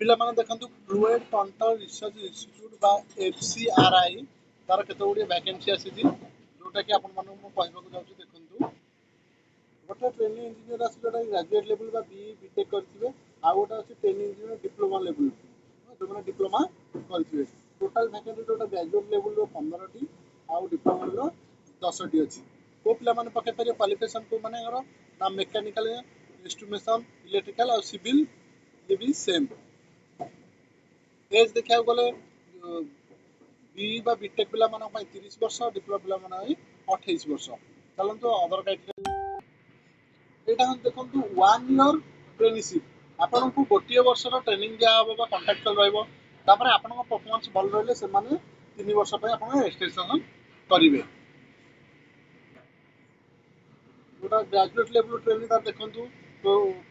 ପିଲାମାନେ ଦେଖନ୍ତୁ fluid control research institute ବା FCRI ତାର କେତେ ଗୁଡ଼ିଏ ଭ୍ୟାକେନ୍ସି ଆସିଛି ଯେଉଁଟାକି ଆପଣମାନଙ୍କୁ ମୁଁ କହିବାକୁ ଯାଉଛି। ଦେଖନ୍ତୁ ଗୋଟେ ଟ୍ରେନିଂ ଇଞ୍ଜିନିୟର ଆସିଛି ଯେଉଁଟା ଗ୍ରାଜୁଏଟ୍ ଲେଭେଲ୍ ବା BE BTech କରିଥିବେ, ଆଉ ଗୋଟେ ଅଛି ଟ୍ରେନିଂ ଇଞ୍ଜିନିୟର ଡିପ୍ଲୋମା ଲେଭେଲ୍ ଯେଉଁମାନେ ଡିପ୍ଲୋମା କରିଥିବେ। ଟୋଟାଲ୍ ଭ୍ୟାକେନ୍ସି ଯେଉଁଟା ଗ୍ରାଜୁଏଟ୍ ଲେଭେଲ୍ର 15ଟି ଆଉ ଡିପ୍ଲୋମାର 10ଟି ଅଛି। କେଉଁ ପିଲାମାନେ ପକାଇ ପାରିବେ? କ୍ୱାଲିଫିକେସନ୍ କେଉଁମାନଙ୍କର ନା ମେକାନିକାଲ୍, ଇନ୍ଷ୍ଟ୍ରୁମେସନ୍, ଇଲେକ୍ଟ୍ରିକାଲ୍ ଆଉ ସିଭିଲ୍ ଇଏ ବି ସେମ୍। ଏଜ୍ ଦେଖିବାକୁ ଗଲେ BE ବା BTech ପିଲାମାନଙ୍କ ପାଇଁ 30 ବର୍ଷ, ଡିପ୍ଲୋମା ପିଲାମାନଙ୍କ ପାଇଁ 28 ବର୍ଷ। ଚାଲନ୍ତୁ ଅଦର କ୍ରାଇଟେରିଆ ଏଇଟା ଦେଖନ୍ତୁ 1 ଇୟର୍ ଟ୍ରେନିଂସିପ୍। ଆପଣଙ୍କୁ ଗୋଟିଏ ବର୍ଷର ଟ୍ରେନିଂ ଦିଆହେବ ବା କଣ୍ଟ୍ରାକ୍ଚୁଆଲ୍ ରହିବ। ତାପରେ ଆପଣଙ୍କ ପରଫର୍ମାନ୍ସ ଭଲ ରହିଲେ ସେମାନେ 3 ବର୍ଷ ପାଇଁ ଆପଣ ଏକ୍ସଟେନସନ୍ କରିବେ। ଯେଉଁଟା ଗ୍ରାଜୁଏଟ୍ ଲେଭେଲ୍ ଟ୍ରେନିଂ ତାର ଦେଖନ୍ତୁ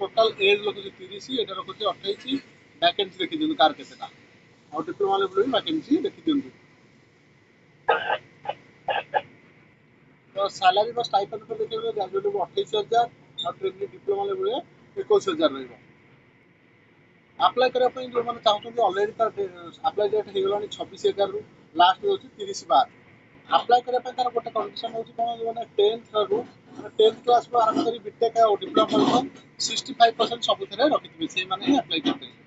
ଟୋଟାଲ୍ ଏଜ୍ ରଖୁଛି 30, ଏଇଟା ରଖୁଛି 28। ଭ୍ୟାକେନ୍ସି ଦେଖିଦିଅନ୍ତୁ କାହାର କେତେଟା, ଆଉ ଡିପ୍ଲୋମା ଲେଭେଲ୍ ବି ଭ୍ୟାକେନ୍ସି ଦେଖିଦିଅନ୍ତୁ। ତ ସାଲାରୀ ବା ଷ୍ଟାଇପେଣ୍ଡ ଉପରେ ଦେଖିବାକୁ ଗ୍ରାଜୁଏଟ୍ ଲେଭେଲ୍ 28,000 ଆଉ ଟ୍ରେନିଂ ଡିପ୍ଲୋମା ଲେଭେଲ୍ 21,000 ରହିବ। ଆପ୍ଲାଏ କରିବା ପାଇଁ ଯେଉଁମାନେ ଚାହୁଁଛନ୍ତି ଅଲରେଡ଼ି ତାର ଆପ୍ଲାଏ ଡେଟ୍ ହେଇଗଲାଣି 26/11 ଲାଷ୍ଟ ହେଉଛି 30/12। ଆପ୍ଲାଏ କରିବା ପାଇଁ ତାର ଗୋଟେ କଣ୍ଡିସନ୍ ହେଉଛି କ'ଣ, ମାନେ 10th କ୍ଲାସ୍ରୁ ଆରମ୍ଭ କରି BTech ଆଉ ଡିପ୍ଲୋମା ପର୍ଯ୍ୟନ୍ତ 65% ସବୁଥିରେ ରଖିଥିବେ, ସେଇମାନେ ହିଁ ଆପ୍ଲାଏ କରିପାରିବେ।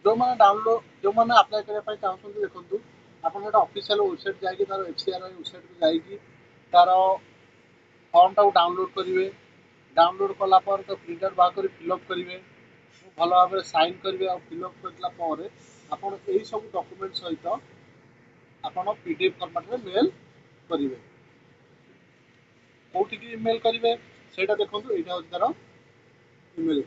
ଯେଉଁମାନେ ଆପ୍ଲାଏ କରିବା ପାଇଁ ଚାହୁଁଛନ୍ତି ଦେଖନ୍ତୁ ଆପଣ ଗୋଟେ ଅଫିସିଆଲ୍ ୱେବସାଇଟ୍ ଯାଇକି ତାର FCRI ୱେବସାଇଟ୍କୁ ଯାଇକି ତାର ଫର୍ମଟାକୁ ଡାଉନଲୋଡ଼୍ କରିବେ। ଡାଉନଲୋଡ଼୍ କଲା ପରେ ତ ପ୍ରିଣ୍ଟ ଆଉଟ୍ ବାହାର କରି ଫିଲ୍ଅପ୍ କରିବେ, ଭଲ ଭାବରେ ସାଇନ୍ କରିବେ। ଆଉ ଫିଲ୍ଅପ୍ କରିଲା ପରେ ଆପଣ ଏହିସବୁ ଡକୁମେଣ୍ଟ ସହିତ ଆପଣ PDF ଫର୍ମାଟ୍ରେ ମେଲ୍ କରିବେ। କେଉଁଠିକି ଇମେଲ୍ କରିବେ ସେଇଟା ଦେଖନ୍ତୁ, ଏଇଟା ହେଉଛି ତାର ଇମେଲ୍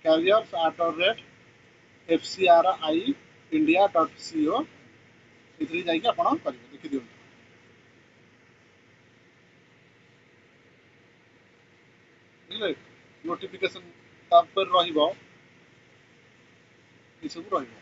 careers@fcriindia.co। ଏଥିରେ ଯାଇକି ଆପଣ କରିବେ, ଦେଖିଦିଅନ୍ତୁ। ବୁଝିଲେ, ନୋଟିଫିକେସନ୍ ତାପରେ ରହିବ, ଏସବୁ ରହିବ।